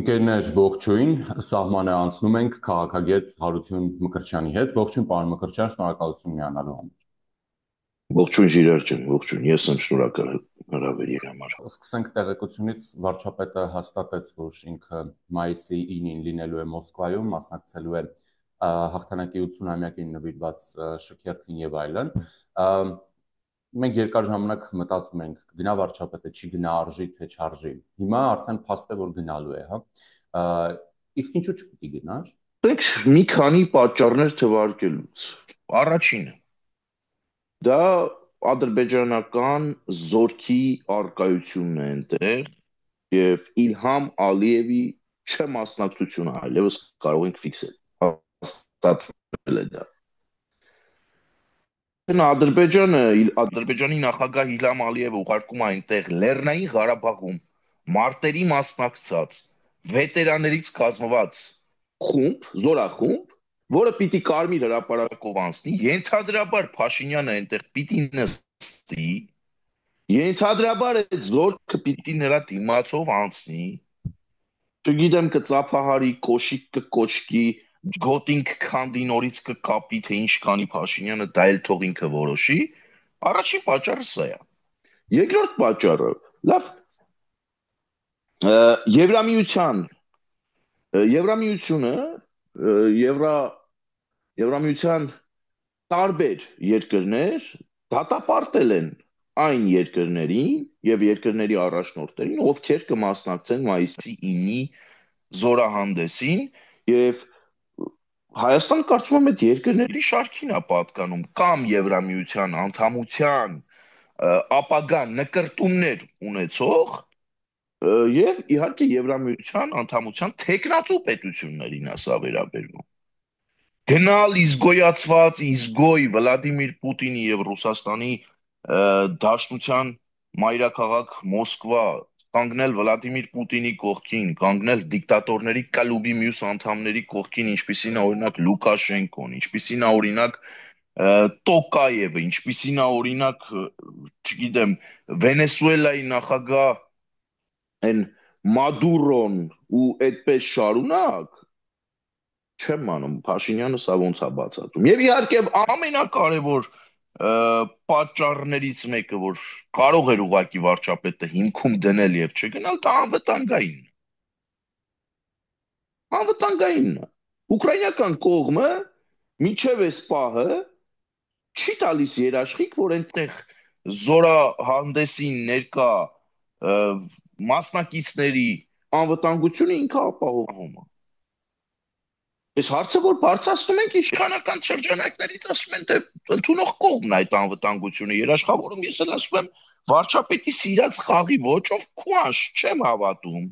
Ընկերներ, ողջույն, սահմանը անցնում ենք քաղաքագետ Հարություն Մկրտչյանի հետ։ Ողջույն, պարոն Մկրտչյան, շնորհակալություն միանալու համար։ Ողջույն Ժիրայր ջան, ողջույն։ Ես եմ շնորհակալ հրավերի համար։ Սկսենք տեղեկությունից, վարչապետը հաստատեց, որ ինքը մայիսի 9-ին լինելու է Մոսկվայում, մասնակցելու է հաղթանակի 80-ամյակին նվիրված շքերթին եւ այլն։ Մենք երկար ժամանակ մտածում ենք, գնա վարչապետը, չի գնա, արժի թե չարժի։ Հիմա արդեն փաստ է, որ գնալու է, հա։ Իսկ ինչու չպիտի գնար։ Դեք մի քանի պատճառներ թվարկելուց։ Առաջինը դա ադրբեջանական զորքի արկայությունն է այնտեղ եւ Իլհամ Ալիևի չմասնակցությունը այլևս կարող ենք ֆիքսել։ Հաստատվել է դա։ Ադրբեջանի նախագահ Իլհամ Ալիևը ուղարկում է այնտեղ Լեռնային Ղարաբաղում մարտերի մասնակցած վետերաներից կազմված խումբ, զորախումբ, որը պիտի Կարմիր հրապարակով անցնի, ենթադրաբար Փաշինյանը այնտեղ պիտի նստի, ենթադրաբար այդ զորքը պիտի նրա դիմացով անցնի, չգիտեմ կծափահարի, կոշիկ կկոչկի, գոտին կքանդի, նորից կկապի, թե ինչ կանի Փաշինյանը, դա էլ թող ինքը որոշի։ Առաջին պատճառը սա է։ Երկրորդ պատճառը, լավ, Եվրամիությունը, Եվրամիության տարբեր երկրներ դատապարտել են այն երկրներին եւ երկրների առաջնորդներին, ովքեր կմասնակցեն մայիսի 9-ի զորահանդեսին եւ Հայաստանը կարծում եմ այդ երկրների շարքին է պատկանում կամ Եվրամիության անդամության ապագա նկրտումներ ունեցող եւ իհարկե Եվրամիության անդամության տեխնացու պետություններին է սա վերաբերվում։ Գնալ իզգոյացված իզգոյ Վլադիմիր Պուտինի եւ Ռուսաստանի դաշնության մայրաքաղաք Մոսկվա, կանգնել Վլադիմիր Պուտինի կողքին, կանգնել դիկտատորների կլուբի մյուս անդամների կողքին, ինչպիսին է օրինակ Լուկաշենկոն, ինչպիսին է օրինակ Տոկաևը, ինչպիսին է օրինակ, չգիտեմ, Վենեսուելայի նախագահ այն Մադուրոն ու այդպես շարունակ, չեմ անում, Փաշինյանը սա ոնց է բացատրում։ Եվ իհարկե ամենակարևոր պատճառներից մեկը, որ կարող էր ուղղակի վարչապետը հիմքում դնել եւ չգնալ, դա անվտանգայինն է։ Անվտանգայինն է։ Ուկրաինական կողմը միջև այս պահը չի տալիս երաշխիք, որ այնտեղ զորահանդեսին ներկա մասնակիցների անվտանգությունը ինքը ապահովում է։ Այս հարցը, որ բարձրացնում ենք իշխանական շրջանակներից, ասում են, թե ընդունող կողմն է այդ անվտանգությունը երաշխավորում, ես էլ ասում եմ, վարչապետի սիրած խաղի ոճով քուանշ չեմ հավատում։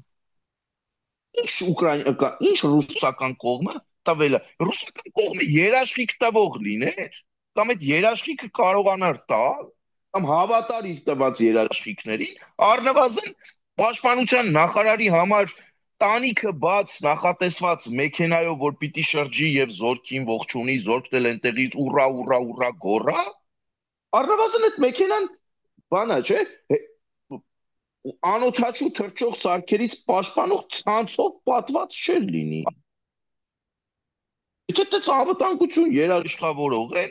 Ինչ ուկրաինական, ինչ ռուսական կողմը տվել է, ռուսական կողմը երաշխիք տվող լիներ, կամ այդ երաշխիքը կարողանար տալ, կամ հավատար իր տված երաշխիքներին, առնվազն պաշտպանության նախարարի համար տանիքը բաց նախատեսված մեքենայով, որ պիտի շրջի եւ զորքին ողջունի, զորքն էլ այնտեղից ուռա, ուռա, ուռա գոռա, առնվազն այդ մեքենան բանա, չէ, անօթաչու թռչող սարքերից պաշտպանող ցանցով պատված չէր լինի։ Եթե դա անվտանգություն երաշխավորող է,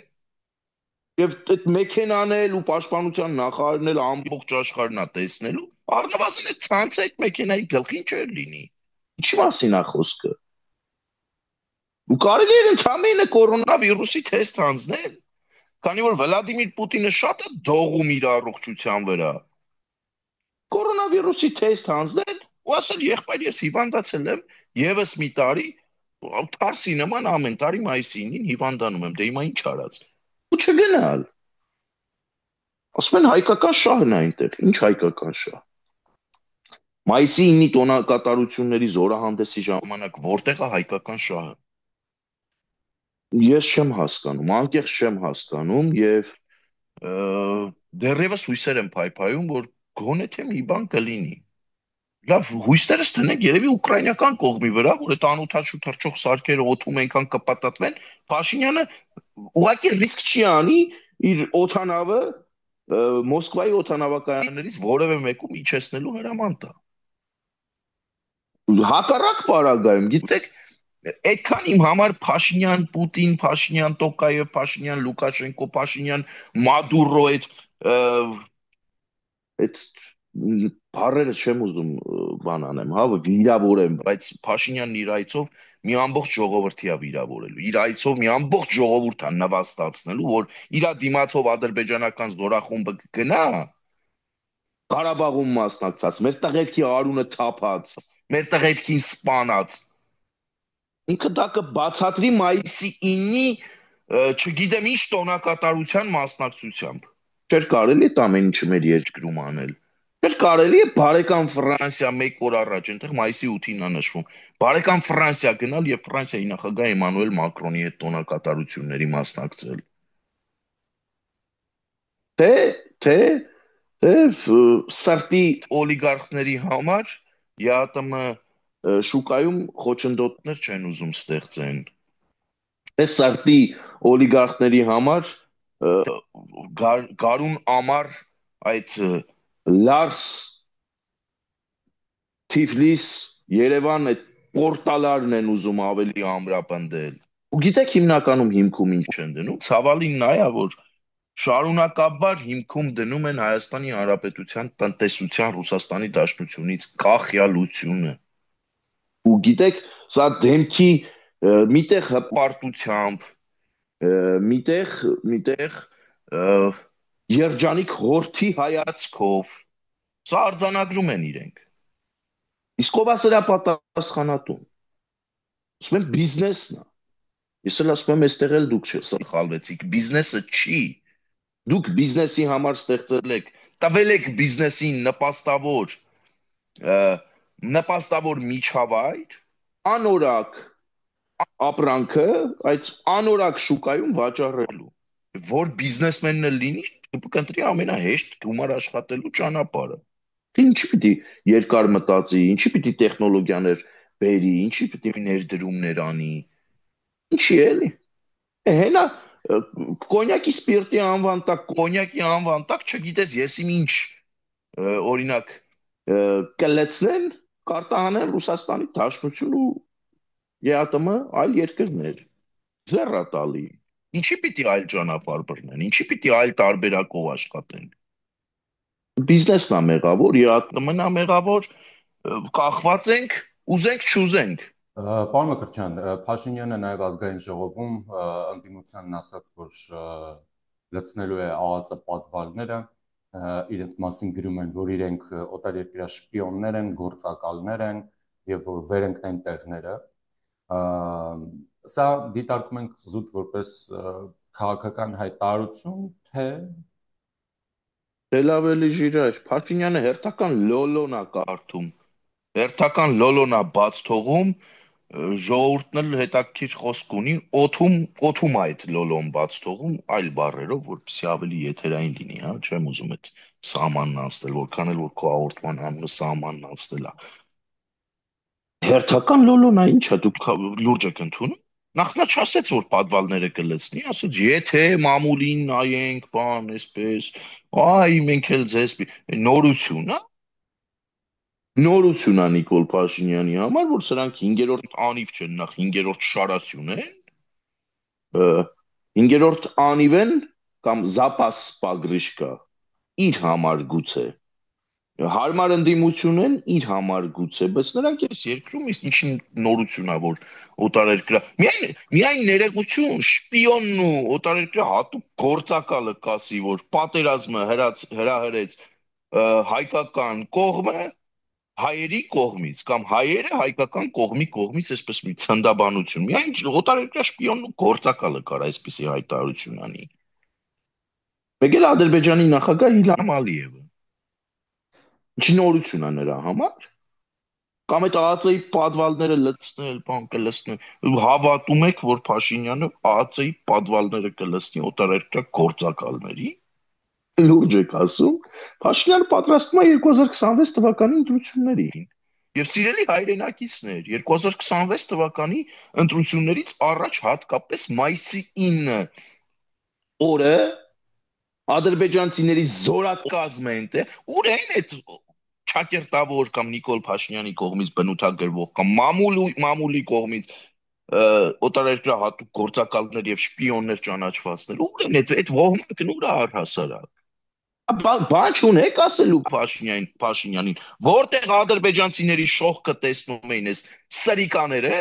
եւ այդ մեքենան էլ ու պաշտպանության նախարարն էլ ամբողջ աշխարհն է տեսնելու, առնվազն այդ ցանցը այդ մեքենայի գլխին չէր լինի։ Ինչի մասին է խոսքը։ Ու կարելի էր ընդհանրապես կորոնավիրուսի թեստ հանձնել, քանի որ Վլադիմիր Պուտինը շատ է դողում իր առողջության վրա։ Կորոնավիրուսի թեստ հանձնել ու ասել եղբայր ես հիվանդացել եմ եւս մի տարի Թարսի նման ամեն տարի մայիսի 9-ին հիվանդանում եմ, դե հիմա ինչ արած։ Ու չգնալ։ Ասում են հայկական շահն է այնտեղ, ինչ հայկական շահ։ Մայիսի 9-ի տոնակատարությունների զորահանդեսի ժամանակ որտեղ է հայկական շահը։ Ես չեմ հասկանում, անկեղծ չեմ հասկանում եւ դեռևս հույսեր եմ փայփայում, որ գոնե թե մի բան կլինի։ Լավ, հույսերս տնենք երևի ուկրաինական կողմի վրա, որ այդ անօթաչու թռչող սարքերը օդում այնքան կպատատվեն, Փաշինյանը ուղղակի ռիսկ չի անի իր օթանավը Մոսկվայի օթանավակայաններից որևէ մեկում իջեցնելու հրաման տա։ Հակառակ պարագայում, գիտեք, այդքան իմ համար Փաշինյան, Պուտին, Փաշինյան, Տոկաև, Փաշինյան, Լուկաշենկո, Փաշինյան, Մադուրո այդ բառերը չեմ ուզում բան անեմ, հա, վիրավորեմ, բայց Փաշինյանն իր այցով մի ամբողջ ժողովրդի է վիրավորելու։ Իր այցով մի ամբողջ ժողովուրդ է նվաստացնելու, որ իր դիմացով ադրբեջանական զորախումբը գնա Ղարաբաղում մասնակցած, մեր տղերքի արունը թափած, մեր տղերքին սպանած։ Ինքը դա կբացատրի մայիսի 9-ի, չգիտեմ ինչ տոնակատարության մասնակցությամբ։ Չէր կարելի այդ ամեն ինչը մեր երկրում անել։ Չէր կարելի է բարեկամ Ֆրանսիա 1 օր առաջ, այնտեղ մայիսի 8-ին է նշվում, բարեկամ Ֆրանսիա գնալ եւ Ֆրանսիայի նախագահ Էմանուել Մակրոնի հետ տոնակատարությունների մասնակցել։ Թե թե թե սրտի օլիգարխների համար ԵԱՏՄ շուկայում խոչընդոտներ չեն ուզում ստեղծեն։ Թե սրտի օլիգարխների համար գարուն ամառ այդ Լարս, Թիֆլիս, Երևան այդ պորտալարն են ուզում ավելի ամրապնդել։ Ու գիտեք հիմնականում հիմքում ինչ են դնում։ Ցավալին նա է, որ շարունակաբար հիմքում դնում են Հայաստանի Հանրապետության տնտեսության Ռուսաստանի Դաշնությունից կախյալությունը։ Ու գիտեք, սա դեմքի միտեղ հպարտությամբ, միտեղ երջանիկ հորթի հայացքով, սա արձանագրում են իրենք։ Իսկ ով է սրա պատասխանատուն։ Ասում են բիզնեսն է։ Ես էլ ասում եմ, այստեղ էլ դուք սխալվեցիք, բիզնեսը չի։ Դուք բիզնեսի համար ստեղծել եք, տվել եք բիզնեսին նպաստավոր միջավայր, անորակ ապրանքը այդ անորակ շուկայում վաճառելու։ Որ բիզնեսմենն էլ լինի, կընտրի ամենահեշտ գումար աշխատելու ճանապարհը։ Ինչի պիտի երկար մտածի, ինչի պիտի տեխնոլոգիաներ բերի, ինչի պիտի ներդրումներ անի։ Ինչի էլի։ Հենա կոնյակի սպիրտի անվան տակ, կոնյակի անվան տակ, չգիտես եսի ինչ օրինակ կլեցնեն, կարտահանեն Ռուսաստանի Դաշնություն ու ԵԱՏՄ այլ երկրներ։ Ձեռա տալի։ Ինչի պիտի այլ ճանապարհ բռնեն, ինչի պիտի այլ տարբերակով աշխատեն։ Բիզնեսն է մեղավոր, ԵԱՏՄ-ն է մեղավոր, կախված ենք, ուզենք, չուզենք։ Պարոն Մկրտչյան, Փաշինյանը նաև ազգային ժողովում ընդդիմությանն ասաց, որ լցնելու է ԱԱԾ պատվալները, իրենց մասին գրում են, որ իրենք օտարերկրյա շպիոններ են, գործակալներ են եւ որ վեր ընկնեն տեղները։ Սա դիտարկում ենք զուտ որպես քաղաքական հայտարարություն, թե լավ էլի ժիրայր, Փաշինյանը հերթական լոլոն է կարդում, հերթական լոլոն է բաց թողում, ժողովուրդն էլ հետաքրքիր խոսք ունի, օթում այդ լոլոն բաց թողում այլ բառերով, որպեսզի ավելի եթերային լինի, հա, չեմ ուզում այդ սահմանն անցնել, որքան էլ որ քո հաղորդման անունը սահմանն անցնել է։ Հերթական լոլոն է, ի՞նչ է, դուք լուրջ եք ընդունում։ Նախ նա չասեց, որ պատվալները կլցնի, ասաց, եթե մամուլին նայենք, բան, այսպես, այ մենք էլ ձեզ նորություն, հա։ Նորություն է Նիկոլ Փաշինյանի համար, որ սրանք 5-րդ անիվ չեն, նախ 5-րդ շարասյուն են, 5-րդ անիվ են կամ զապաս պագրիշկա իր համար գուցե, հարմար ընդդիմություն են իր համար գուցե, բայց նրանք այս երկրում ինչ նորություն է, որ օտարերկրյա միայն ներեգություն, շպիոնն ու օտարերկրյա հատուկ գործակալը կասի, որ պատերազմը հրահրեց հայկական կողմը հայերի կողմից կամ հայերը հայկական կողմից այսպես մի ցնդաբանություն։ Միայն օտարերկրյա շպիոնն ու գործակալը կար այսպեսի հայտարարություն անի։ Մեկ էլ Ադրբեջանի նախագահ Իլհամ Ալիևը։ Ինչ նորություն է նրա համար։ Կամ այդ ԱԱԾ-ի պատվալները լցնել, բան կլցնել։ Հավատում եք, որ Փաշինյանը ԱԱԾ-ի պատվալները կլցնի օտարերկրյա գործակալների։ Լուրջ եք ասում, Փաշինյանը պատրաստվում է 2026 թվականի ընտրություններին։ Եվ սիրելի հայրենակիցներ, 2026 թվականի ընտրություններից առաջ հատկապես մայիսի 9 օրը ադրբեջանցիների զորակազմը ընդ է, ուր են այդ ճակերտավոր կամ Նիկոլ Փաշինյանի կողմից բնութագրվող կամ մամուլի կողմից օտարերկրահատուկ գործակալներ եւ շպիոններ ճանաչվածներ, ուր են այդ ոհմակն ուր է առհասարակ։ Բան չունեք ասելու Փաշինյանին, որտեղ ադրբեջանցիների շողքը տեսնում էին այս սրիկաները,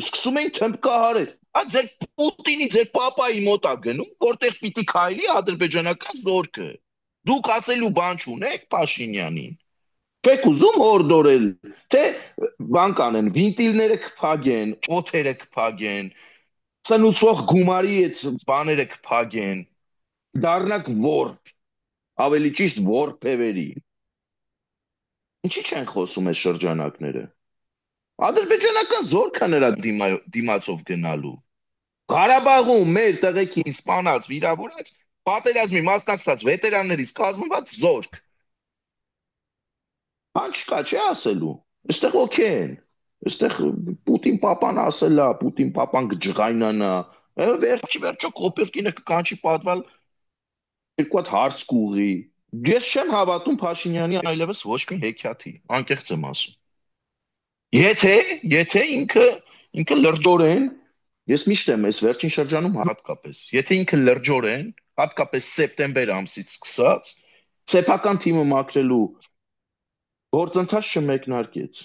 սկսում էին թմբկահարել։ Ձեր Պուտինի, ձեր պապայի մոտ է գնում, որտեղ պիտի քայլի ադրբեջանական զորքը։ Դուք ասելու բան չունեք Փաշինյանին։ Չեք ուզում հորդորել, թե բան կանեն, վինտիլները կփագեն, օթերը կփագեն, ծնուցող գումարի այդ բաները կփագեն, դառնակ որբ, ավելի ճիշտ որբևերի։ Ինչի չեն խոսում այս շրջանակները։ Ադրբեջանական զորքը նրա դիմացով գնալու։ Ղարաբաղում մեր տղեկին սպանած, վիրավորած, պատերազմի մասնակցած վետերաններից կազմված զորք։ Բան չկա, չէ ասելու։ Այստեղ օքեյ են։ Այստեղ Պուտին պապան ասելա, Պուտին պապան կջղայնանա։ Վերջի կոպերկինը կկանչի պատվալ երկու հատ հարց կուղի։ Ես չեմ հավատում Փաշինյանի այլևս ոչ մի հեքիաթի, անկեղծ եմ ասում։ Եթե ինքը լրջորեն, ես միշտ եմ այս վերջին շրջանում հատկապես, եթե ինքը լրջորեն, հատկապես սեպտեմբեր ամսից սկսած, սեփական թիմը մաքրելու գործընթաց չմեկնարկեց։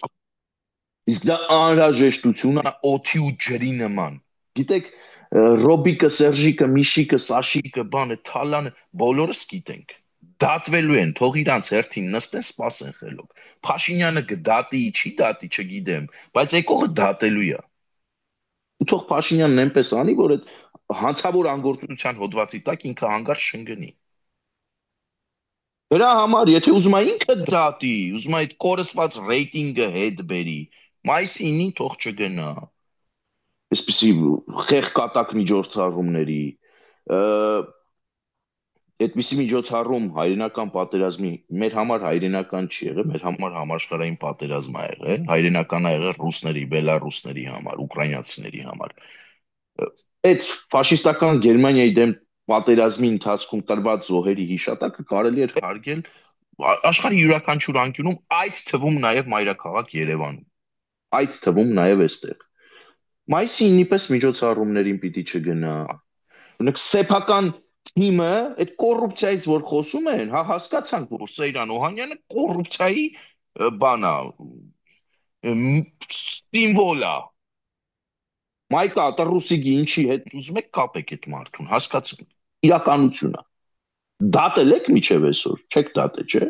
Իսկ դա անհրաժեշտություն է օդի ու ջրի նման։ Գիտեք, Ռոբիկը, Սերժիկը, Միշիկը, Սաշիկը, բանը, Թալանը, բոլորս գիտենք։ Դատվելու են, թող իրանց հերթին նստեն, սպասեն խելոք։ Փաշինյանը կդատի, չի դատի, չգիտեմ, բայց եկողը դատելու է։ Ու թող Փաշինյանն այնպես անի, որ այդ հանցավոր անգործության հոդվածի տակ ինքը հանգարց չընկնի։ Դրա համար, եթե ուզում է ինքը դատի, ուզում է այդ կորսված ռեյտինգը հետ բերի, մայիսի 9-ին թող չգնա։ Այսպիսի խեղկատակ միջոցառումների, այդպիսի միջոցառում հայրենական պատերազմի մեր համար հայրենական չի եղել, մեր համար համաշխարհային պատերազմ ա եղել, հայրենական ա եղել ռուսների, բելարուսների համար, ուկրաինացիների համար։ Այդ ֆաշիստական Գերմանիայի դեմ պատերազմի ընթացքում տրված զոհերի հիշատակը կարելի էր հարգել աշխարհի յուրաքանչյուր անկյունում, այդ թվում նաև մայրաքաղաք Երևանում, այդ թվում նաև այստեղ։ Մայիսի 9-ի պես միջոցառումներին պիտի չգնա։ Օրինակ սեփական թիմը այդ կոռուպցիայից որ խոսում են, հա հասկացանք, որ Սեյրան Օհանյանը կոռուպցիայի բան է, սիմվոլ է։ Մայկա Ատարուսիգի ինչի հետ ուզում եք կապեք այդ մարդուն, հասկացանք, իրականություն է։ Դատել եք միջև այսօր, չեք դատել, չէ՞։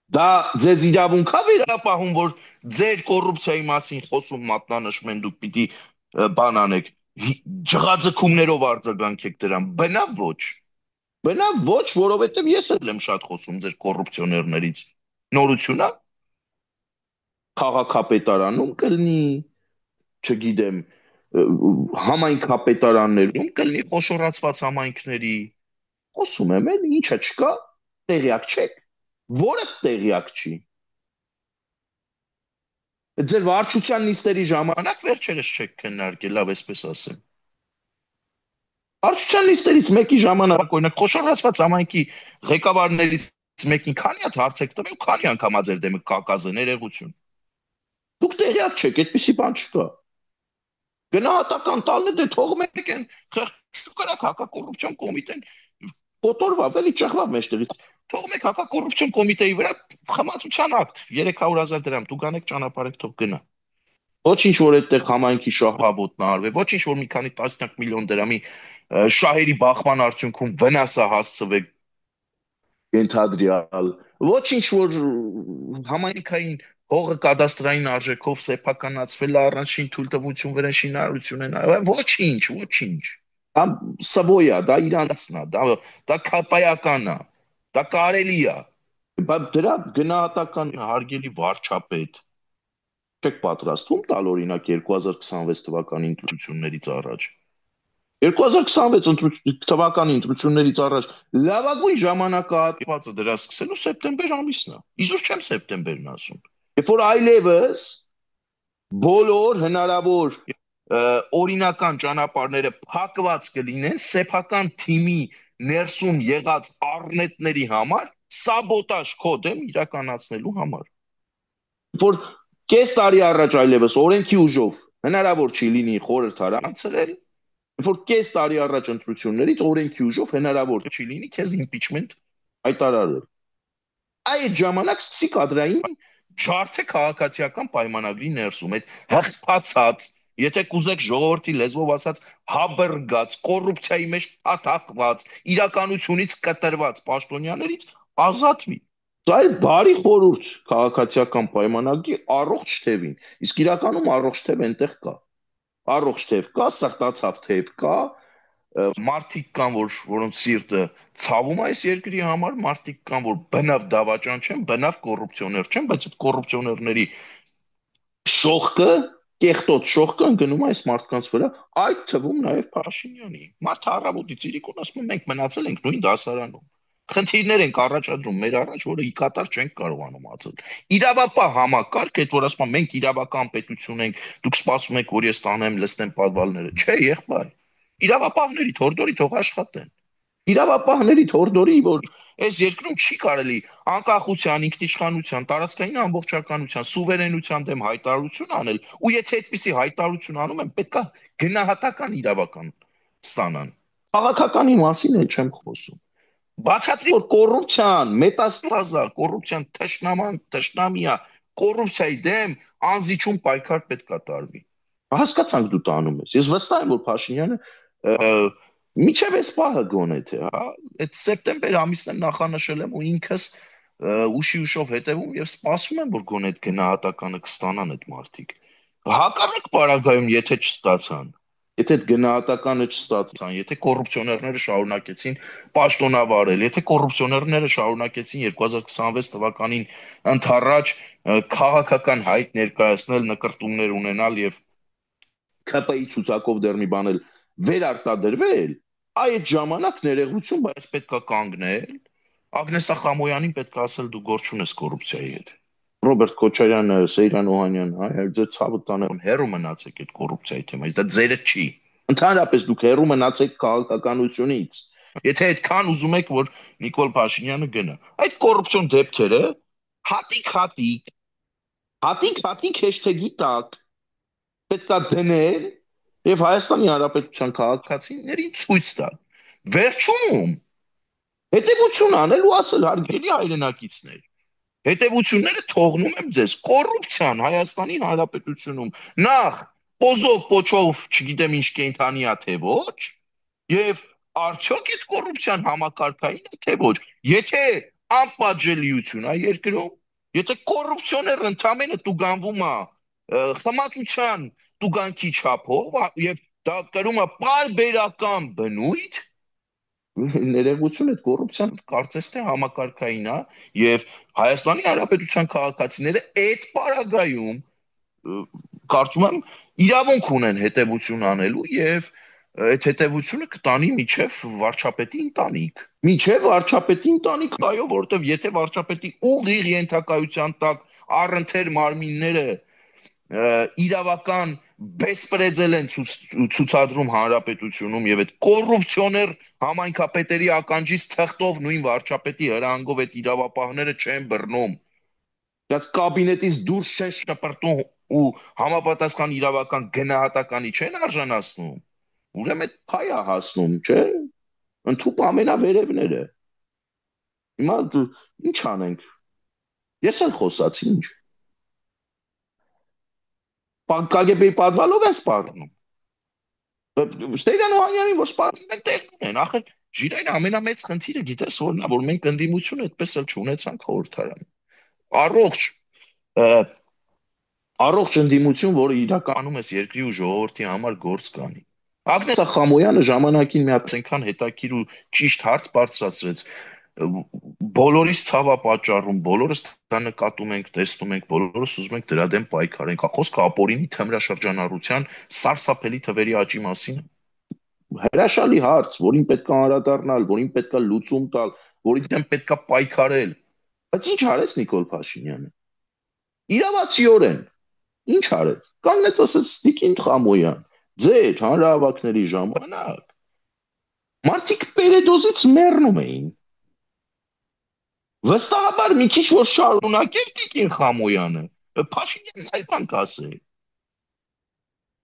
Դա ձեզ իրավունք է վերապահում, որ ձեր կոռուպցիայի մասին խոսում մատնանշում են, դուք պիտի բան անեք, ջղաձգումներով արձագանքեք դրան։ Բնավ ոչ։ Բնավ ոչ, որովհետև ես էլ եմ շատ խոսում ձեր կոռուպցիոներներից։ Նորություն է։ Քաղաքապետարանում կլինի, չգիտեմ, համայնքապետարաններում կլինի խոշորացված համայնքների։ Խոսում եմ, ինչա չկա, տեղյակ չեք։ Որը տեղյակ չի։ Ձեր վարչության նիստերի ժամանակ վերջերս չեք քննարկել, լավ այսպես ասեմ։ Վարչության նիստերից մեկի ժամանակ, օրինակ, խոշորացված համայնքի ղեկավարներից մեկին քանի հատ հարց եք տվել, քանի անգամ ձեր դեմը կակազ է ներողություն։ Դուք տեղյակ չեք, այդպիսի բան չկա։ Գնահատական տալն է, դե թող մեկ են, շուկարակ հակակոռուպցիոն կոմիտեն կոտորվավ, էլի ճղվավ մեջտեղից։ Թող մեկ հակակոռուպցիոն կոմիտեի վրա խմացության ակտ 300,000 դրամ դուք անեք ճանապարհեք թող գնա։ Ոչինչ որ այդտեղ համայնքի շահավոտն արվե, ոչինչ որ մի քանի տասնյակ միլիոն դրամի շահերի բախման արդյունքում վնաս է հասցվեք ենթադրյալ, ոչինչ որ համայնքային հողը կադաստրային արժեքով սեփականացվել է առանցին թույլտվություն վրա շինարարություն են, ոչինչ։ Դա սվոյա, դա իրանցն է, դա քապայական է, դա կարելի է։ Բայց դրա գնահատական հարգելի վարչապետ չեք պատրաստվում տալ օրինակ 2026 թվականի ընտրություններից առաջ։ 2026 թվականի ընտրություններից առաջ լավագույն ժամանակահատվածը դրա սկսելու սեպտեմբեր ամիսն է։ Իզուր չեմ սեպտեմբերն ասում։ Երբ որ այլևս բոլոր հնարավոր օրինական ճանապարհները փակված կլինեն սեփական թիմի ներսում եղած առնետների համար սաբոտաժ կոդեմ իրականացնելու համար։ Որ կես տարի առաջ այլևս օրենքի ուժով հնարավոր չի լինի խորհրդարան անցնել, որ կես տարի առաջ ընտրություններից օրենքի ուժով հնարավոր չի լինի քեզ իմպիչմենտ հայտարարել։ Այդ ժամանակ սկսի կադրային ջարդը քաղաքացիական պայմանագրի ներսում այդ հղթացած, եթե կուզեք ժողովրդի լեզվով ասած հաբրգած, կոռուպցիայի մեջ աթախված, իրականությունից կտրված պաշտոնյաներից ազատվի։ Դա էլ բարի խորհուրդ քաղաքացիական պայմանագրի առողջ թևին։ Իսկ իրականում առողջ թև այնտեղ կա։ Առողջ թև կա, սրտացավ թև կա, մարդիկ կան, որոնց սիրտը ցավում է այս երկրի համար, մարդիկ կան, որ բնավ դավաճան չեն, բնավ կոռուպցիոներ չեն, բայց այդ կոռուպցիոներների շողքը, կեղտոտ շողքը ընկնում է այս մարդկանց վրա, այդ թվում նաև Փաշինյանի։ Մարդը առավոտից իրիկուն ասում է մենք մնացել ենք նույն դասարանում։ Խնդիրներ ենք առաջադրում մեր առաջ, որը ի կատար չենք կարողանում ածել։ Իրավապահ համակարգ, այդ որ ասում են մենք իրավական պետություն ենք, դուք սպասում եք, որ ես տանեմ լստեմ պատվալները։ Չէ, եղբայր։ Իրավապահների թորդորի թող աշխատեն։ Իրավապահների թորդորի, որ այս երկրում չի կարելի անկախության, ինքնիշխանության, տարածքային ամբողջականության, սուվերենության դեմ հայտարարություն անել, ու եթե այդպիսի հայտարարություն անում են, պետքա գնահատական իրավական ստանան։ Քաղաքականի մասին էլ չեմ խոսում։ Բացատրի, որ կոռուպցիան, մետաստազա, կոռուպցիան թշնամիա, կոռուպցիայի դեմ անզիջում պայքար պետք է տարվի։ Հասկացանք դու տանում ես։ Ես վստահ եմ, որ Փաշինյանը միջև այս պահը գոնե թե, հա, այդ սեպտեմբեր ամիսն եմ նախանշել եմ ու ինքս ուշի ուշով հետևում եւ սպասում եմ, որ գոնե այդ գնահատականը կստանան այդ մարդիկ։ Հակառակ պարագայում, եթե չստացան, եթե այդ գնահատականը չստացան, եթե կոռուպցիոներները շարունակեցին պաշտոնավարել, եթե կոռուպցիոներները շարունակեցին 2026 թվականին ընդառաջ քաղաքական հայտ ներկայացնել, նկրտումներ ունենալ եւ ԿՊ-ի ցուցակով դեռ մի բան էլ վերարտադրվել, այդ ժամանակ ներողություն, բայց պետքա կանգնել։ Ագնեսա Խամոյանին պետք է ասել դու գործ չունես կոռուպցիայի հետ։ Ռոբերտ Քոչարյանը, Սեյրան Օհանյանը, այ ձեր ցավը տանեմ, հերո մնացեք այդ կոռուպցիայի թեմայից, դա ձերը չի։ Ընդհանրապես դուք հերո մնացեք քաղաքականությունից։ Եթե այդքան ուզում եք, որ Նիկոլ Փաշինյանը գնա, այդ կոռուպցիոն դեպքերը հատիկ հեշթեգի տակ պետքա դնել եւ Հայաստանի Հանրապետության քաղաքացիներին ցույց տալ։ Վերջում հետևություն անել ու ասել հարգելի հայրենակիցներ, հետևությունները թողնում եմ ձեզ։ Կոռուպցիան Հայաստանի Հանրապետությունում նախ պոզով պոչով, չգիտեմ ինչ կենթանի է թե ոչ, եւ արդյոք այդ կոռուպցիան համակարգային է թե ոչ։ Եթե անպատժելիություն է երկրում, եթե կոռուպցիոներ ընդամենը տուգանվում է խմացության տուգանքի չափով եւ դա կրում է պարբերական բնույթ, ներողություն, այդ կոռուպցիան կարծես թե համակարգային է եւ Հայաստանի Հանրապետության քաղաքացիները այդ պարագայում կարծում եմ իրավունք ունեն հետևություն անելու եւ այդ հետևությունը կտանի միջև վարչապետի ընտանիք։ Միջև վարչապետի ընտանիք, այո, որովհետեւ եթե վարչապետի ուղիղ ենթակայության տակ առընթեր մարմինները իրավական բեսպրեձել են ցուցադրում հանրապետությունում եւ այդ կոռուպցիոներ համայնքապետերի ականջից թղթով նույն վարչապետի հրահանգով այդ իրավապահները չեն բռնում։ Դրանց կաբինետից դուրս չեն շպրտում ու համապատասխան իրավական գնահատականի չեն արժանացնում։ Ուրեմն այդ փայ է հասնում, չէ՞։ Ընդհուպ ամենավերևները։ Հիմա ինչ անենք։ Ես էլ խոսացի, ինչ։ ԿԳԲ-ի պատվալով են սպառնում։ Ստեյրան Օհանյանին որ սպառնում են տեղում են, ախր Ժիրայրը ամենամեծ խնդիրը գիտես որն է, որ մենք ընդդիմություն այդպես էլ չունեցանք խորհրդարան։ Առողջ ընդդիմություն, որը իրականում էս երկրի ու ժողովրդի համար գործ կանի։ Ագնեսա Խամոյանը ժամանակին մի հատ այնքան հետաքրիր ու ճիշտ հարց բարձրացրեց, բոլորիս ցավա պատճառում, բոլորս դա նկատում ենք, տեսնում ենք, բոլորս ուզում ենք դրա դեմ պայքարենք։ Խոսքը ապօրինի թմրաշրջանառության սարսափելի թվերի աճի մասին է։ Հրաշալի հարց, որին պետք է անդրադառնալ, որին պետք է լուծում տալ, որի դեմ պետք է պայքարել։ Բայց ինչ արեց Նիկոլ Փաշինյանը։ Իրավացիորեն ինչ արեց։ Կանգնեց ասեց Տիկին Խամոյան, Ձեր հանրահավաքների ժամանակ մարդիկ պերեդոզից մեռնում էին։ Վստահաբար մի քիչ որ շարունակեր Տիկին Խամոյանը, Փաշինյանն այլ բան կասեր։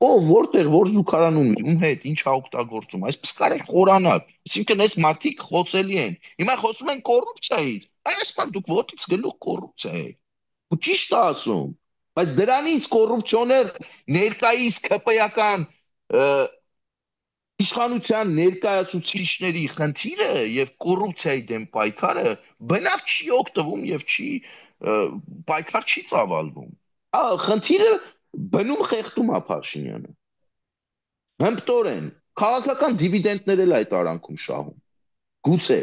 Ով որտեղ որ զուգարանում ում հետ ինչա օգտագործում, այսպես կարել խորանալ։ Այսինքն այս մարդիկ խոցելի են։ Հիմա խոսում են կոռուպցիայից։ Այսպես դուք ոտից գլուխ կոռուպցիա եք։ Ու ճիշտ է ասում։ Բայց դրանից կոռուպցիոներ ներկայիս ԿՊ-ական իշխանության ներկայացուցիչների խնդիրը եւ կոռուպցիայի դեմ պայքարը բնավ չի օգտվում եւ չի պայքար չի ծավալվում։ Խնդիրը բնում խեղդում է Փաշինյանը։ Հմտորեն քաղաքական դիվիդենդներ էլ այդ արանքում շահում։ Գուցե,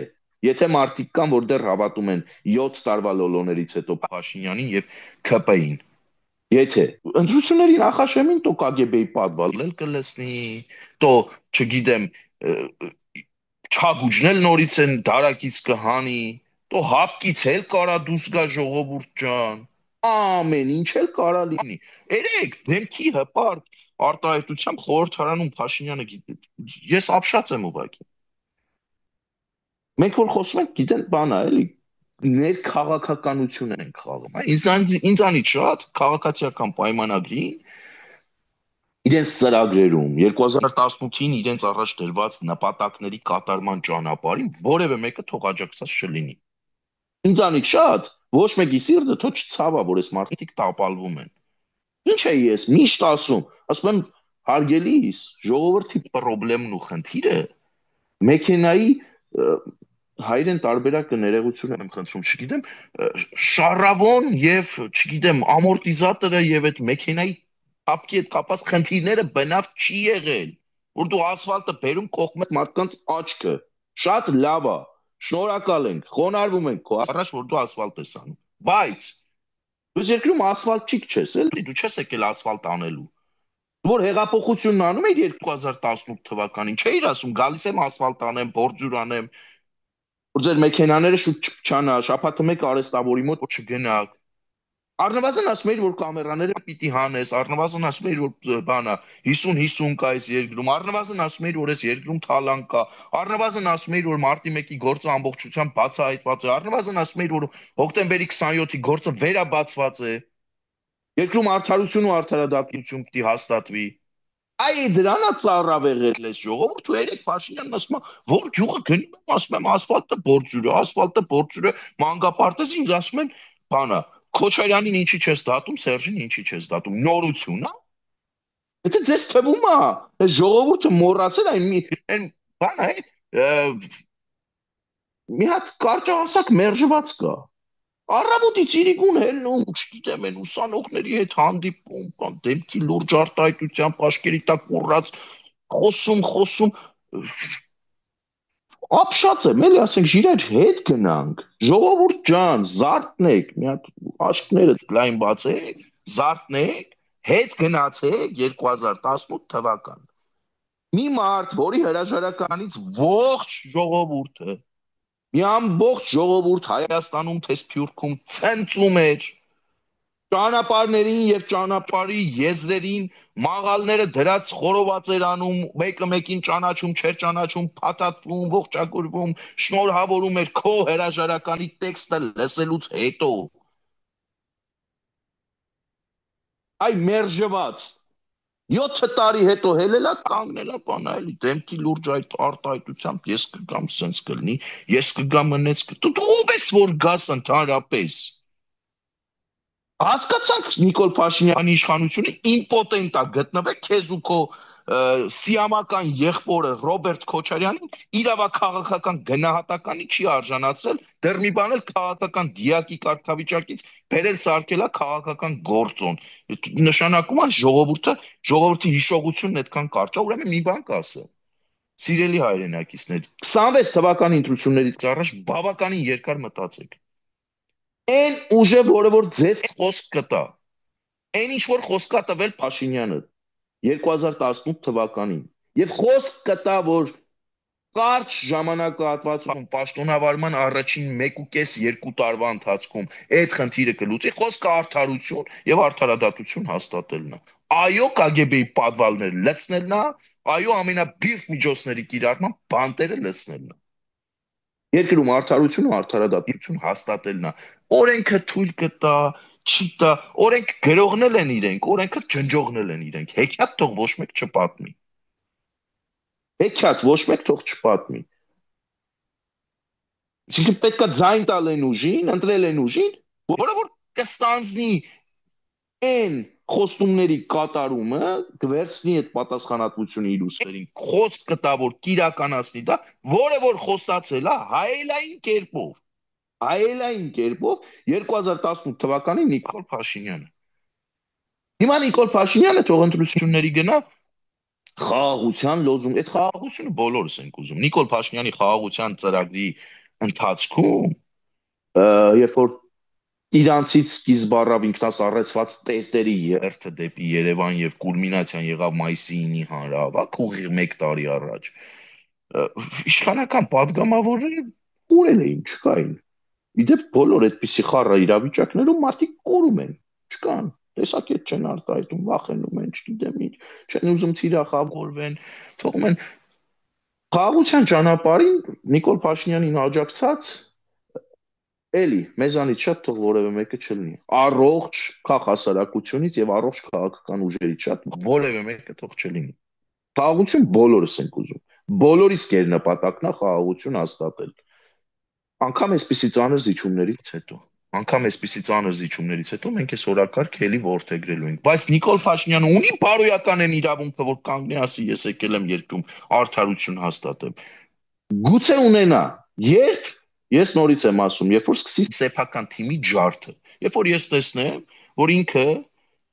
եթե մարդիկ կան, որ դեռ հավատում են 7 տարվա լոլոներից հետո Փաշինյանին եւ ԿՊ-ին։ Եթե ընտրությունների նախաշեմին то ԿԳԲ-ի պատվալել կլսնի, то, չգիտեմ, չագուջնել նորից են դարակից կհանի, то հապկից էլ կարա դուս գա ժողովուրդ ջան, ամեն ինչ էլ կարա լինի։ Երեք դեմքի հպարտ արտահայտությամբ խորհրդարանում Փաշինյանը ես ապշած եմ ուղղակի։ Մենք որ խոսում ենք, գիտեն բան է, էլի ներքաղաքականություն ենք խաղում։ Ինձանից շատ քաղաքացիական պայմանագրին իրենց ծրագրերում 2018-ին իրենց առաջ դրված նպատակների կատարման ճանապարհին որևէ մեկը թող աջակցած չլինի։ Ինձանից շատ ոչ մեկի սիրտը թող չցավա, որ այս մարդիկ տապալվում են։ Ինչ է ես միշտ ասում եմ հարգելիս, ժողովրդի խնդիրն ու խնդիրը մեքենայի հայերեն տարբերակը ներողություն եմ խնդրում, չգիտեմ, շարավոն եւ, չգիտեմ, ամորտիզատորը եւ այդ մեքենայի ապկի հետ կապած խնդիրները բնավ չի եղել, որ դու ասֆալտը բերում կողմը մարդկանց աչքը, շատ լավ է, շնորհակալ ենք, խոնարհվում ենք քո առաջ, որ դու ասֆալտ ես անում, բայց դու երկրում ասֆալտչիկ չես, էլի դու չես եկել ասֆալտ անելու։ Որ հեղափոխությունն անում էր 2018 թվականին, չէիր ասում գալիս եմ ասֆալտ անեմ, բորձյուր անեմ, որ ձեր մեքենաները շուտ չփչանա, շաբաթը մեկ արեստավորի մոտ չգնաք։ Առնվազն ասում էիր, որ կամերաները պիտի հանես, առնվազն ասում էիր, որ բանա 50-50 կա այս երկրում, առնվազն ասում էիր, որ այս երկրում թալան կա, առնվազն ասում էիր, որ մարտի 1-ի գործը ամբողջությամբ բացահայտված է, առնվազն ասում էիր, որ հոկտեմբերի 27-ի գործը վերաբացված է։ Երկրում արդարություն ու արդարադատություն պիտի հաստատվի։ Այ դրանա ծառավեղել ես ժողովուրդ ու երեք Փաշինյանն ասում է, որ գյուղը գնում եմ, ասում եմ ասֆալտը բորձուրը, մանկապարտեզ ինձ ասում են, բանա, Քոչարյանին ինչի չես դատում, Սերժին ինչի չես դատում, նորություն է։ Եթե ձեզ թվում է, այս ժողովուրդը մոռացել այն բանա է, մի հատ կարճահասակ մերժված կա։ Առավոտից իրիկուն հելնում, չգիտեմ, են ուսանողների հետ հանդիպում, բան դեմքի լուրջ արտահայտությամբ աշկերի տակ ուռած, խոսում, ապշած եմ, էլի ասենք ժիրեր հետ գնանք, ժողովուրդ ջան, զարթնեք, մի հատ աշկները լայն բացեք, զարթնեք, հետ գնացեք 2018 թվական։ Մի մարդ, որի հրաժարականից ողջ ժողովուրդը մի ամբողջ ժողովուրդ Հայաստանում թե Սփյուռքում ցնծում էր ճանապարհներին եւ ճանապարհի եզրերին մաղալները դրած խորոված էր անում, մեկը մեկին ճանաչում, չէր ճանաչում, փաթաթվում, ողջագուրվում, շնորհավորում էր քո հրաժարականի տեքստը լսելուց հետո։ Այ մերժված 7 տարի հետո հելելա կանգնելա բանա էլի դեմքի լուրջ այդ արտահայտությամբ ես կգամ սենց կլինի, ես կգամ մնեց դու ով ես որ գաս ընդհանրապես։ Հասկացանք Նիկոլ Փաշինյանի իշխանությունը իմպոտենտ է գտնվել քեզ ու քո սիամական եղբորը Ռոբերտ Քոչարյանին իրավաքաղաքական գնահատականի չի արժանացրել, դեռ մի բան էլ քաղաքական դիակի կարգավիճակից բերել սարքելա քաղաքական գործոն։ Նշանակում է ժողովրդի հիշողությունն այդքան կարճ է, ուրեմն մի բան կասեմ։ Սիրելի հայրենակիցներ, 26 թվականի ընտրություններից առաջ բավականին երկար մտածեք։ Այն ուժը, որը որ ձեզ խոսք կտա, այն ինչ որ խոսք կա տվել Փաշինյանը 2018 թվականին, եւ խոսք կտա, որ կարճ ժամանակահատվածում պաշտոնավարման առաջին 1.5-2 տարվա ընթացքում այդ խնդիրը կլուծի, խոսքը արդարություն եւ արդարադատություն հաստատելն է։ Այո, KGB-ի պատվալները լցնելն է, այո, ամենաբիրտ միջոցների կիրառման բանտերը լցնելն է։ Երկրում արդարություն ու արդարադատություն հաստատելն է։ Օրենքը թույլ կտա, չի տա, օրենք գրողնել են իրենք, օրենքը ջնջողնել են իրենք։ Հեքիաթ թող ոչ մեկ չպատմի։ Հեքիաթ ոչ մեկ թող չպատմի։ Այսինքն պետքա ձայն տալ են ուժին, ընտրել են ուժին, որը որ կստանձնի այն խոստումների կատարումը, կվերցնի այդ պատասխանատվությունը իր ուսերին, խոսք կտա, որ կիրականացնի դա, որը որ խոստացել է հայելային կերպով, 2018 թվականին Նիկոլ Փաշինյանը։ Հիմա Նիկոլ Փաշինյանը թող ընտրությունների գնա խաղաղության լոզունգ, այդ խաղաղությունը բոլորս ենք ուզում։ Նիկոլ Փաշինյանի խաղաղության ծրագրի ընթացքում, երբ որ իրանցից սկիզբ առավ ինքնասառեցված տերտերի երթը դեպի Երևան եւ կուլմինացիան եղավ մայիսի 9-ի հանրահավաք, ուղիղ 1 տարի առաջ, իշխանական падգամավորները կորել էին, չկային։ Իդեպ բոլոր այդպիսի խառը իրավիճակներում մարդիկ կորում են, չկան, տեսակետ չեն արտահայտում, վախենում են, չգիտեմ ինչ, չեն ուզում թիրախավորվեն, թողում են խաղաղության ճանապարհին Նիկոլ Փաշինյանին աջակցած էլի մեզանից շատ թող որևէ մեկը չլինի։ Առողջ քաղաքասարակությունից եւ առողջ քաղաքական ուժերից շատ որևէ մեկը թող չլինի։ Խաղաղություն բոլորս ենք ուզում։ Բոլորիս կերնպատակն է խաղաղություն հաստատել։ Անկամ այսպիսի ծանր զիջումներից հետո։ Անկամ այսպիսի ծանր զիջումներից հետո մենք այս օրակարգ էլի որդեգրելու ենք։ Բայց Նիկոլ Փաշինյանը ունի բարոյական են իրավունքը, որ կանգնի ասի ես եկել եմ երկրում արդարություն հաստատեմ։ Գուցե ունենա, երբ ես նորից եմ ասում, երբ որ սկսի սեփական թիմի ջարդը, երբ որ ես տեսնեմ, որ ինքը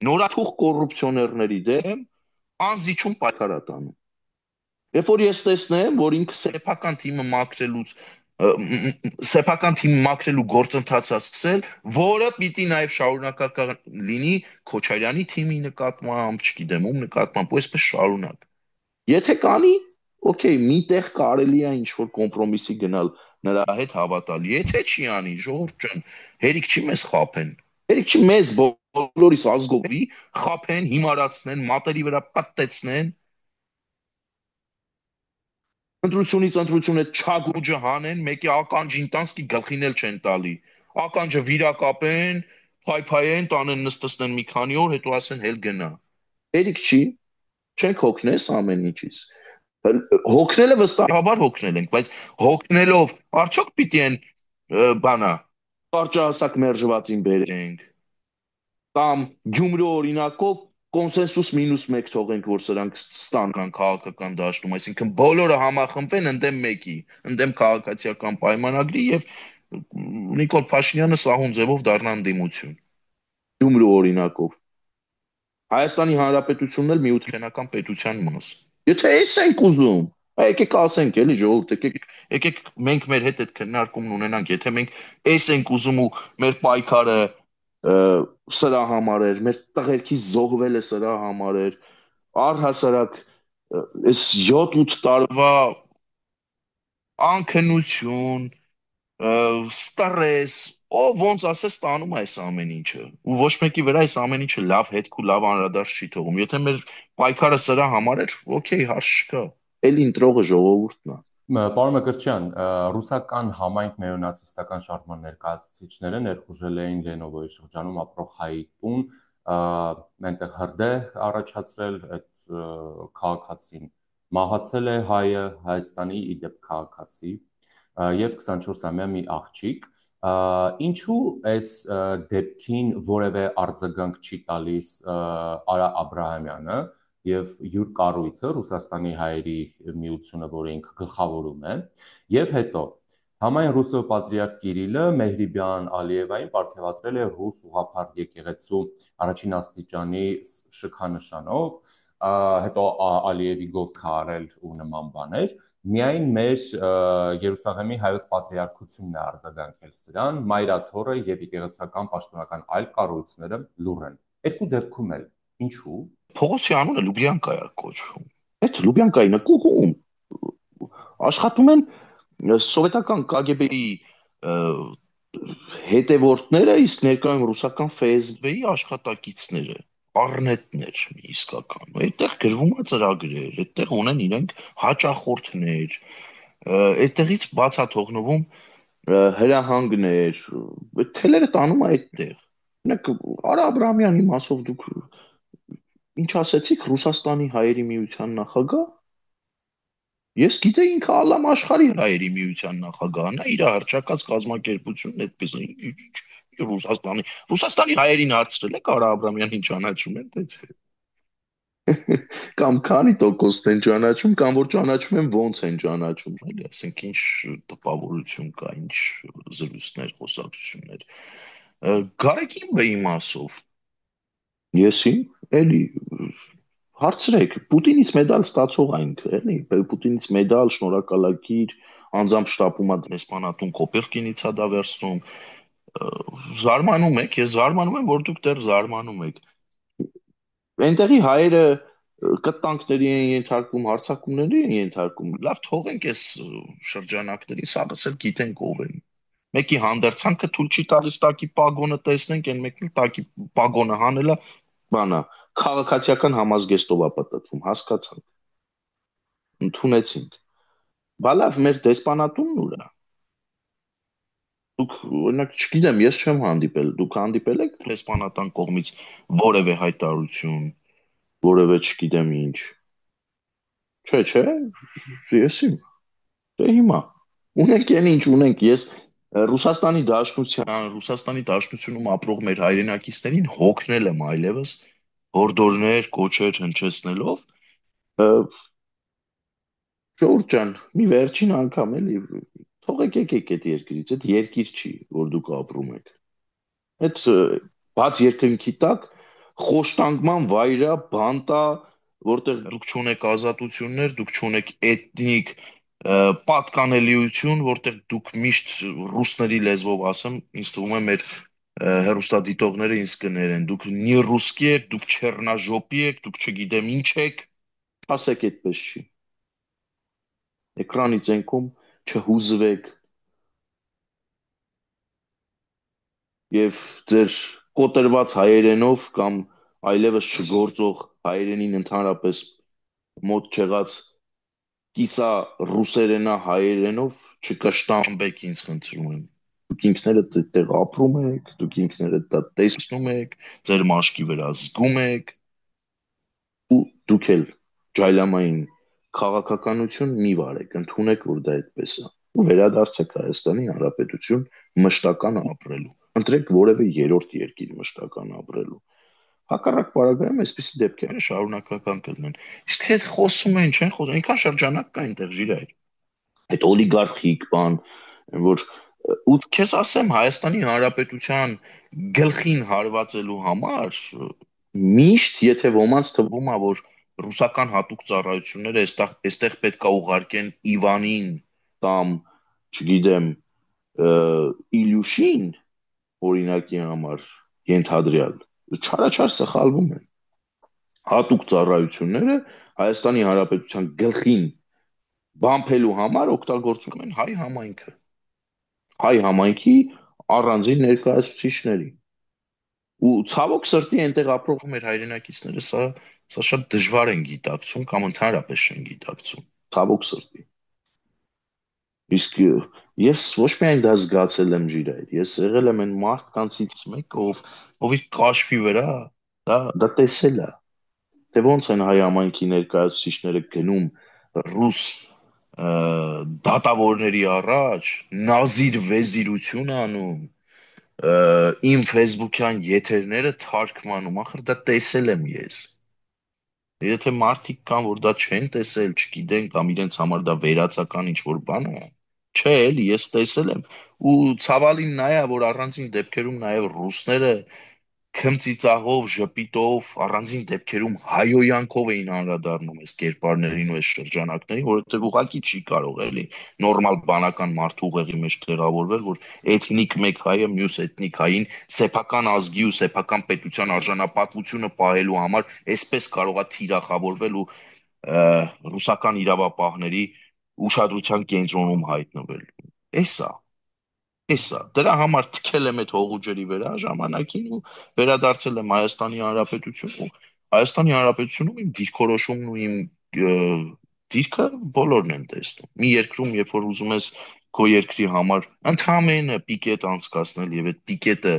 նորաթուխ կոռուպցիոներների դեմ անզիջում պայքար է տանում։ Երբ որ ես տեսնեմ, որ ինքը սեփական թիմի մաքրելու գործընթացը սկսել, որը պիտի նաև շարունակական լինի Քոչարյանի թիմի նկատմամբ, չգիտեմ ում նկատմամբ, ու այսպես շարունակ։ Եթե կանի, օքեյ, միտեղ կարելի է ինչ-որ կոմպրոմիսի գնալ նրա հետ հավատալ։ Եթե չի անի, ժողովուրդ ջան, հերիք չի մեզ խափեն։ Հերիք չի մեզ բոլորիս ազգովի խափեն, հիմարացնեն, մատերի վրա պատտեցնեն։ Ընտրությունից ընտրություն այդ չագուջը հանեն, մեկի ականջին տանսկի գլխին էլ չեն տալի։ Ականջը վիրակապեն, փայփայեն, տանեն նստեցնեն մի քանի օր, հետո ասեն հել գնա։ Հերիք չի, չենք հոգնես ամեն ինչից։ Հոգնելը վստահաբար հոգնել ենք, բայց հոգնելով արդյոք պիտի են բանա կարճահասակ մերժվածին բերենք կամ Գյումրու օրինակով կոնսենսուս -1 թողենք, որ սրանք ստանան քաղաքական դաշտում, այսինքն բոլորը համախմբվեն ընդդեմ մեկի, ընդդեմ քաղաքացիական պայմանագրի եւ Նիկոլ Փաշինյանը սահուն ձևով դառնա ընդդիմություն։ Գյումրու օրինակով Հայաստանի Հանրապետությունն էլ միութենական պետության մաս։ Եթե էս ենք ուզում, եկեք ասենք էլի ժողովուրդ, եկեք մենք մեր հետ այդ քննարկումն ունենանք, եթե մենք էս ենք ուզում ու մեր պայքարը սրա համար էր, մեր տղերքի զոհվելը սրա համար էր, առհասարակ այս 7-8 տարվա անքնություն, ստրես, ով ոնց ասես ստանում է այս ամեն ինչը։ Ու ոչ մեկի վրա այս ամեն ինչը լավ հետք ու լավ անդրադարձ չի թողում։ Եթե մեր պայքարը սրա համար էր, օքեյ, հարց չկա։ Էլի ընտրողը ժողովուրդն է։ Պարոն Մկրտչյան, ռուսական համայնք նեոնացիստական շարժման ներկայացուցիչները ներխուժել էին Լենովոյի շրջանում ապրող հայի տուն, այնտեղ հրդեհ առաջացրել, այդ քաղաքացին մահացել է հայը, Հայաստանի իդեպ քաղաքացի եւ 24-ամյա մի աղջիկ, ինչու այս դեպքին որևէ արձագանք չի տալիս Արա Աբրահամյանը եւ յուր կառույցը Ռուսաստանի հայերի միությունը, որը ինքը գլխավորում է, եւ հետո համայն ռուսո պատրիարք Կիրիլը Մեհրիբյան Ալիևային պարգևատրել է ռուս ուղղափառ եկեղեցու առաջին աստիճանի շքանշանով, հետո Ալիևի գովքա արել ու նման բաներ։ Միայն մեր Երուսաղեմի հայոց պատրիարքությունն է արձագանքել սրան, Մայրաթորը եւ եկեղեցական պաշտոնական այլ կառույցները լուռ են։ Երկու դեպքում էլ ինչու։ Փողոցի անունը Լյուբլյանկա է կոչվում։ Այդ Լյուբլյանկայի նկուղում աշխատում են սովետական KGB-ի հետևորդները, իսկ ներկայում ռուսական ՖՍԲ-ի աշխատակիցները։ առնետներ մի իսկական։ Այդտեղ գրվում է ծրագրեր, այդտեղ ունեն իրենք հաճախորդներ, այդտեղից բաց է թողնվում հրահանգներ, այդ թելերը տանում է այդտեղ։ Օրինակ Արա Աբրամյանի մասով դուք ինչ ասեցիք Ռուսաստանի հայերի միության նախագահ։ Ես գիտեի ինքը Ալամ Աշխարհի հայերի միության նախագահն է, իր հռչակած կազմակերպությունն այդպես է։ Ռուսաստանի հայերին հարցրել եք Արա Աբրամյանին ճանաչում են, թե չէ։ Կամ քանի տոկոստ են ճանաչում, կամ որ ճանաչում են ոնց են ճանաչում, էլի, ասենք ինչ տպավորություն կա, ինչ զրույցներ, խոսակցություններ։ Գարեգին բեի մասով։ Եսի, էլի հարցրեք, Պուտինից մեդալ ստացող այնքը, էլի, Պուտինից մեդալ, շնորհակալագիր, անձամբ շտապում է դեսպանատուն Կոպերկինից է դա վերցնում։ Զարմանում եք, ես զարմանում եմ, որ դուք դեռ զարմանում եք։ Այնտեղի հայերը կտանքների են ենթարկվում, հարձակումների են ենթարկվում։ Լավ, թողենք այս շրջանակներին, սաղս էլ գիտենք ով են։ Մեկի հանդերձանքը թույլ չի տալիս տակի պագոնը տեսնենք, այն մեկն էլ տակի պագոնը հանելա, բանա, քաղաքացիական համազգեստով է պատտվում, հասկացանք, ընդունեցինք։ Բա լավ, մեր դեսպանատունն ուր է։ Դուք օրինակ չգիտեմ, ես չեմ հանդիպել, դուք հանդիպել եք դեսպանատան կողմից որևէ հայտարարություն, որևէ չգիտեմ ինչ։ Չէ, չէ, եսի, դե հիմա ունենք այն ինչ ունենք, ես Ռուսաստանի Դաշնությունում ապրող մեր հայրենակիցներին հոգնել եմ այլևս հորդորներ, կոչեր հնչեցնելով, Ժողովուրդ ջան, մի վերջին անգամ էլի թողեք եկեք այդ երկրից, այդ երկիր չի, որ դուք ապրում եք։ Այդ բաց երկնքի տակ խոշտանգման վայրա, բանտա, որտեղ դուք չունեք ազատություններ, դուք չունեք էթնիկ պատկանելիություն, որտեղ դուք միշտ ռուսների լեզվով ասեմ, ինձ թվում է մեր հերոստատիտողները ինձ կներեն, դուք նի ռուսկի եք, դուք չեռնաժոպի եք, դուք չգիտեմ ինչ եք, ասեք այդպես չի։ Էկրանի ցենքում չհուզվեք եւ ձեր կոտրված հայերենով կամ այլևս չգործող հայերենին ընդհանրապես մոտ չեղած կիսա ռուսերենա հայերենով չկշտամբեք ինձ խնդրում եմ։ Դուք ինքներդ այդտեղ ապրում եք, դուք ինքներդ դա տեսնում եք, ձեր մաշկի վրա զգում եք ու դուք էլ ջայլամային քաղաքականություն մի վարեք, ընդունեք, որ դա այդպես է։ Ու վերադարձեք Հայաստանի Հանրապետություն մշտական ապրելու։ Ընտրեք որևէ երրորդ երկիր մշտական ապրելու։ Հակառակ պարագայում այսպիսի դեպքերը շարունակական կլինեն։ Իսկ հետ խոսում են, չեն խոսում, այնքան շրջանակ կա այնտեղ ժիրայր։ Այդ օլիգարխիկ բան, որ ու քեզ ասեմ Հայաստանի Հանրապետության գլխին հարվածելու համար միշտ եթե ոմանց թվում է, որ ռուսական հատուկ ծառայությունները այստեղ պետքա ուղարկեն Իվանին կամ, չգիտեմ, Իլյուշին օրինակի համար ենթադրյալ չարաչար սխալվում են։ Հատուկ ծառայությունները Հայաստանի Հանրապետության գլխին բամփելու համար օգտագործում են հայ համայնքը։ Հայ համայնքի առանձին ներկայացուցիչների։ Ու ցավոք սրտի այնտեղ ապրող մեր հայրենակիցները սա շատ դժվար են գիտակցում կամ ընդհանրապես չեն գիտակցում։ Ցավոք սրտի։ Իսկ ես ոչ միայն դա զգացել եմ ժիրայր, ես եղել եմ այն մարդկանցից մեկը, ով իր կաշվի վրա դա տեսել է։ Թե ոնց են հայ համայնքի ներկայացուցիչները գնում ռուս դատավորների առաջ, նազիր վեզիրություն անում, իմ ֆեյսբուքյան եթերները թարգմանում, ախր դա տեսել եմ ես։ Եթե մարդիկ կան, որ դա չեն տեսել, չգիտեն կամ իրենց համար դա վերացական ինչ որ բան է, չէ, էլի ես տեսել եմ ու ցավալին նա է, որ առանձին դեպքերում նաև ռուսները քմծիծաղով, ժպիտով, առանձին դեպքերում հայոյանքով էին անդրադառնում այս կերպարներին ու այս շրջանակներին, որովհետև ուղղակի չի կարող էլի նորմալ բանական մարդու ուղեղի մեջ տեղավորվել, որ էթնիկ մեկ հայը մյուս էթնիկ հային սեփական ազգի ու սեփական պետության արժանապատվությունը պահելու համար այսպես կարողա թիրախավորվել ու ռուսական իրավապահների ուշադրության կենտրոնում հայտնվել։ Էսա Էսա դրա համար թքել եմ այդ հողուջերի վրա ժամանակին ու վերադարձել եմ Հայաստանի Հանրապետություն ու Հայաստանի Հանրապետությունում իմ դիրքորոշումն ու իմ դիրքը բոլորն են տեսնում։ Մի երկրում, երբ որ ուզում ես քո երկրի համար ընդհանրապես պիկետ անցկացնել եւ այդ պիկետը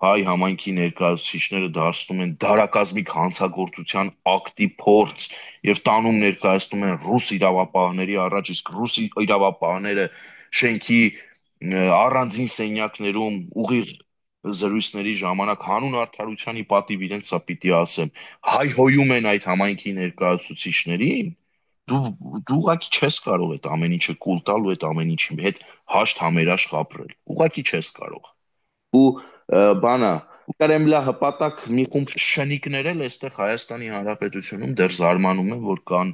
հայ համայնքի ներկայացուցիչները դարձնում են դարակազմիկ հանցագործության ակտի փորձ եւ տանում ներկայացնում են ռուս իրավապահների առաջ, իսկ ռուս իրավապահները շենքի առանձին սենյակներում ուղիղ զրույցների ժամանակ հանուն արդարությանի պատիվ իրենց սա պիտի ասեմ, հայհոյում են այդ համայնքի ներկայացուցիչներին, դու դու ուղղակի չես կարող այդ ամեն ինչը կուլ տալ ու այդ ամեն ինչի հետ հաշտ համերաշխ ապրել։ Ուղղակի չես կարող։ Ու բանա Կարեմլա հպատակ մի խումբ շնիկներ էլ այստեղ Հայաստանի Հանրապետությունում դեռ զարմանում են, որ կան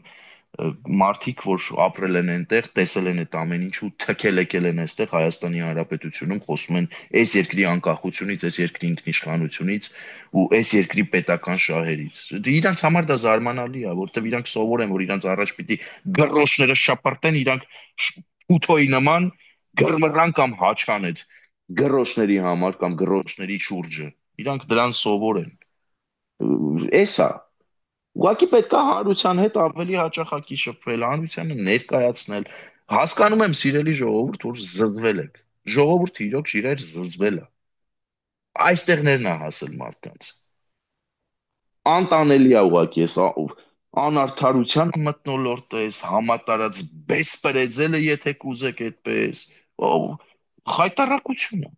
մարդիկ, որ ապրել են այնտեղ, տեսել են այդ ամեն ինչ ու թքել եկել են այստեղ Հայաստանի Հանրապետությունում, խոսում են այս երկրի անկախությունից, այս երկրի ինքնիշխանությունից ու այս երկրի պետական շահերից։ Իրանց համար դա զարմանալի է, որովհետև իրանք սովոր են, որ իրանց առաջ պիտի գռոշները շպրտեն, իրանք փութոյի նման գրմռան կամ հաչան այդ գռոշների համար կամ գռոշների շուրջը։ Իրանք դրան սովոր են։ Էսա ուղղակի պետք է հանրության հետ ավելի հաճախակի շփվել, հանրությանը ներկայացնել։ Հասկանում եմ, սիրելի ժողովուրդ, որ զզվել եք։ Ժողովուրդը իրոք իրար զզվել է։ Այստեղներն է հասել մարդկանց։ Անտանելի է ուղղակի էս անարդարության մտնոլորտը, էս համատարած բեսպրեձելը, եթե կուզեք այդպես, խայտարակություն է։